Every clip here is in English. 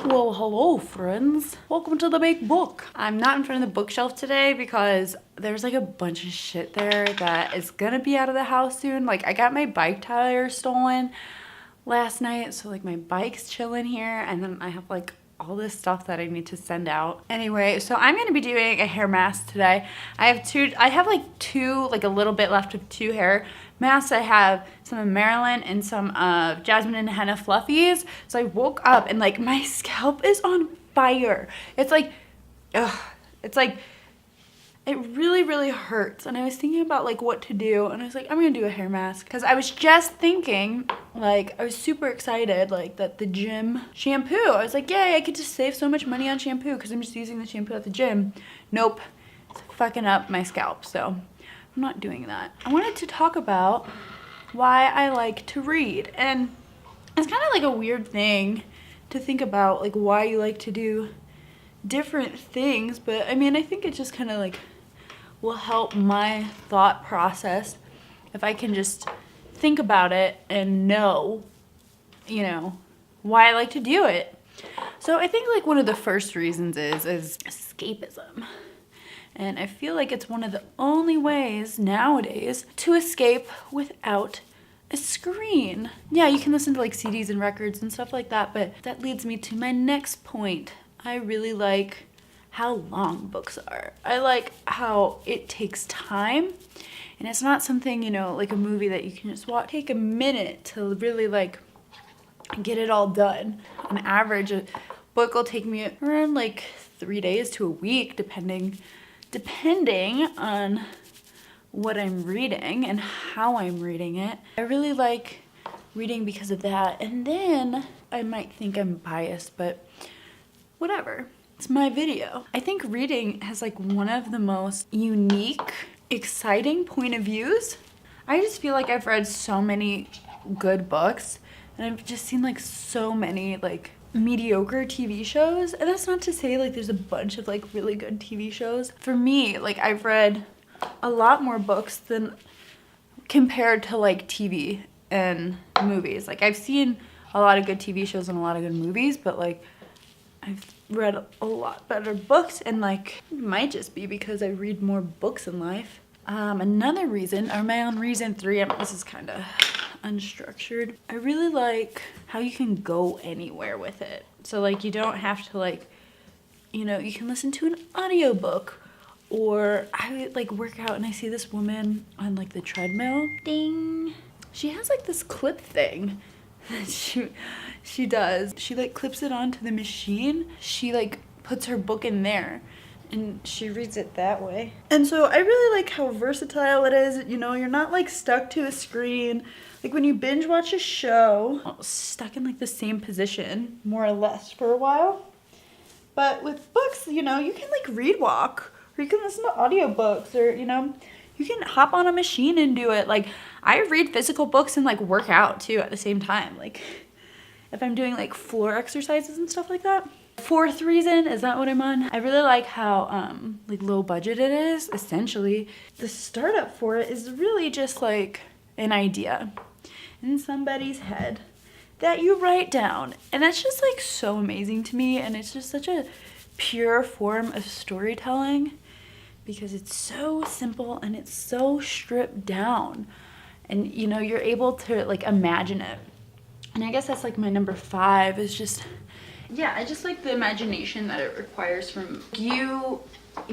Well, hello friends. Welcome to the big book. I'm not in front of the bookshelf today because there's like a bunch of shit there that is gonna be out of the house soon. Like I got my bike tire stolen last night, so like my bike's chilling here, and then I have like all this stuff that I need to send out. Anyway, so I'm gonna be doing a hair mask today. I have like two, like a little bit left of two hair masks. I have some of Marilyn and some of Jasmine and Henna Fluffies. So I woke up and like my scalp is on fire. It's like, ugh, it's like, it really hurts. And I was thinking about like what to do, and I was like, I'm gonna do a hair mask because I was just thinking, like, I was super excited like that the gym shampoo, I was like, yay, I could just save so much money on shampoo because I'm just using the shampoo at the gym. Nope, it's fucking up my scalp, so I'm not doing that. I wanted to talk about why I like to read, and it's kind of like a weird thing to think about, like why you like to do different things, but I mean, I think it just kind of like will help my thought process if I can just think about it and know, you know, why I like to do it. So I think like one of the first reasons is escapism. And I feel like it's one of the only ways nowadays to escape without a screen. Yeah, you can listen to like CDs and records and stuff like that, but that leads me to my next point. I really like how long books are. I like how it takes time, and it's not something, you know, like a movie that you can just watch. Take a minute to really like get it all done. On average, a book will take me around like 3 days to a week, depending on what I'm reading and how I'm reading it. I really like reading because of that. And then I might think I'm biased, but whatever. It's my video. I think reading has like one of the most unique, exciting point of views. I just feel like I've read so many good books, and I've just seen like so many like mediocre TV shows. And that's not to say like there's a bunch of like really good TV shows. For me, like I've read a lot more books than compared to like TV and movies. Like I've seen a lot of good TV shows and a lot of good movies, but like I've read a lot better books, and like it might just be because I read more books in life. Another reason, or my own reason 3, this is kind of unstructured. I really like how you can go anywhere with it. So like you don't have to like, you know, you can listen to an audiobook, or I like work out and I see this woman on like the treadmill. Ding. She has like this clip thing that she does. She like clips it onto the machine. She like puts her book in there and she reads it that way. And so I really like how versatile it is. You know, you're not like stuck to a screen. Like when you binge watch a show, stuck in like the same position more or less for a while. But with books, you know, you can like read walk, or you can listen to audiobooks, or you know, you can hop on a machine and do it. Like I read physical books and like work out too at the same time. Like if I'm doing like floor exercises and stuff like that. 4th reason, is that what I'm on? I really like how like low budget it is. Essentially, the startup for it is really just like an idea in somebody's head that you write down. And that's just like so amazing to me, and it's just such a pure form of storytelling because it's so simple and it's so stripped down, and you know, you're able to like imagine it. And I guess that's like my number 5 is just, yeah, I just like the imagination that it requires from you.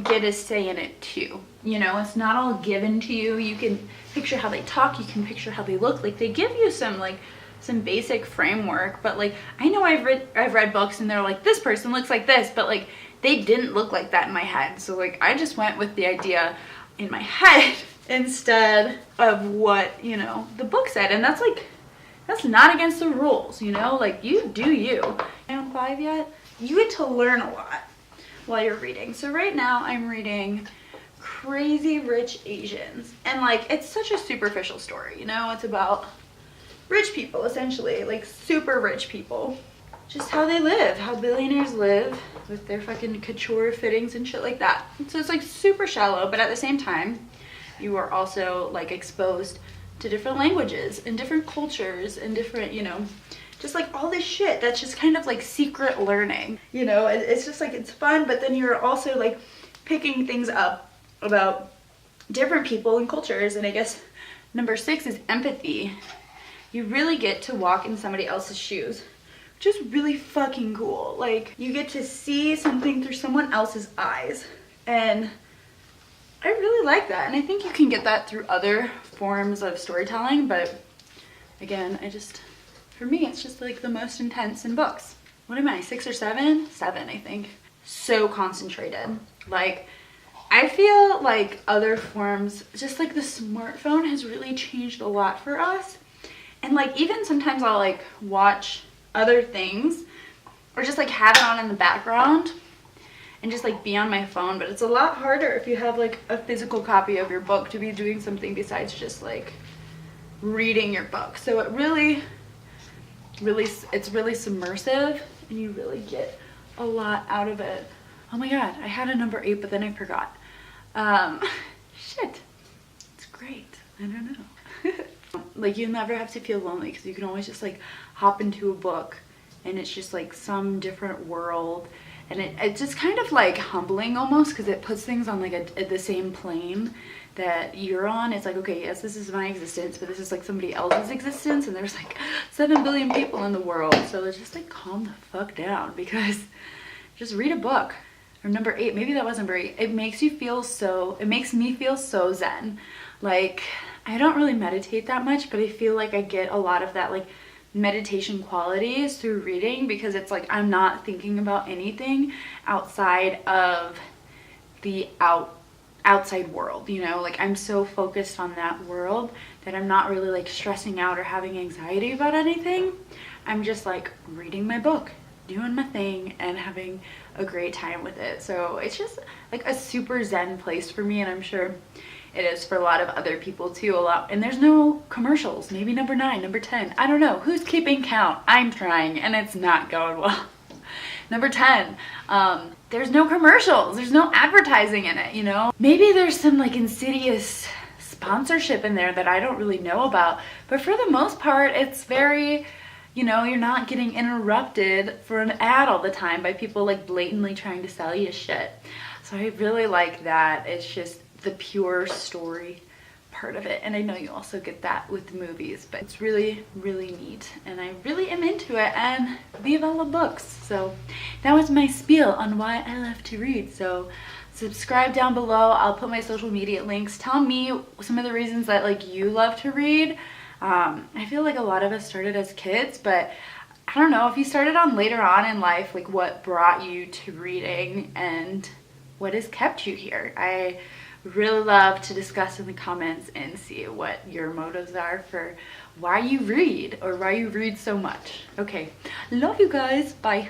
Get a say in it too. You know, it's not all given to you. You can picture how they talk, you can picture how they look. Like they give you some basic framework, but like I know I've read books and they're like, this person looks like this, but like they didn't look like that in my head. So like I just went with the idea in my head instead of what, you know, the book said. And that's like, that's not against the rules, you know, like you do you. On 5 yet? You get to learn a lot while you're reading. So right now I'm reading Crazy Rich Asians, and like it's such a superficial story, you know, it's about rich people essentially, like super rich people, just how they live, how billionaires live with their fucking couture fittings and shit like that. So it's like super shallow, but at the same time you are also like exposed to different languages and different cultures and different, you know, just like all this shit that's just kind of like secret learning, you know. It's just like, it's fun, but then you're also like picking things up about different people and cultures. And I guess number 6 is empathy. You really get to walk in somebody else's shoes, which is really fucking cool. Like, you get to see something through someone else's eyes, and I really like that. And I think you can get that through other forms of storytelling, but again, for me, it's just like the most intense in books. What am I, 6 or 7? 7, I think. So concentrated. Like, I feel like other forms, just like the smartphone has really changed a lot for us. And like, even sometimes I'll like watch other things or just like have it on in the background and just like be on my phone. But it's a lot harder if you have like a physical copy of your book to be doing something besides just like reading your book. So it really, it's really submersive, and you really get a lot out of it. Oh my god, I had a number 8, but then I forgot. Shit, it's great. I don't know. Like, you never have to feel lonely because you can always just like hop into a book and it's just like some different world, and it's just kind of like humbling almost, because it puts things on like the same plane that you're on. It's like, okay, yes, this is my existence, but this is like somebody else's existence, and there's like 7 billion people in the world. So it's just like, calm the fuck down, because just read a book. Or number 8, maybe that was number 8. It makes me feel so zen. Like, I don't really meditate that much, but I feel like I get a lot of that like meditation qualities through reading, because it's like I'm not thinking about anything outside of the outside world, you know. Like, I'm so focused on that world that I'm not really like stressing out or having anxiety about anything. I'm just like reading my book, doing my thing, and having a great time with it. So it's just like a super zen place for me, and I'm sure it is for a lot of other people too. And there's no commercials. Maybe number 9, number 10, I don't know. Who's keeping count? I'm trying, and it's not going well. Number 10, there's no commercials, there's no advertising in it, you know. Maybe there's some like insidious sponsorship in there that I don't really know about, but for the most part, it's very, you know, you're not getting interrupted for an ad all the time by people like blatantly trying to sell you shit. So I really like that. It's just the pure story part of it, and I know you also get that with movies, but it's really, really neat, and I really am into it. And viva la books. So that was my spiel on why I love to read. So subscribe down below. I'll put my social media links. Tell me some of the reasons that like you love to read. I feel like a lot of us started as kids, but I don't know if you started on later on in life, like what brought you to reading and what has kept you here. I really love to discuss in the comments and see what your motives are for why you read, or why you read so much. Okay, love you guys. Bye.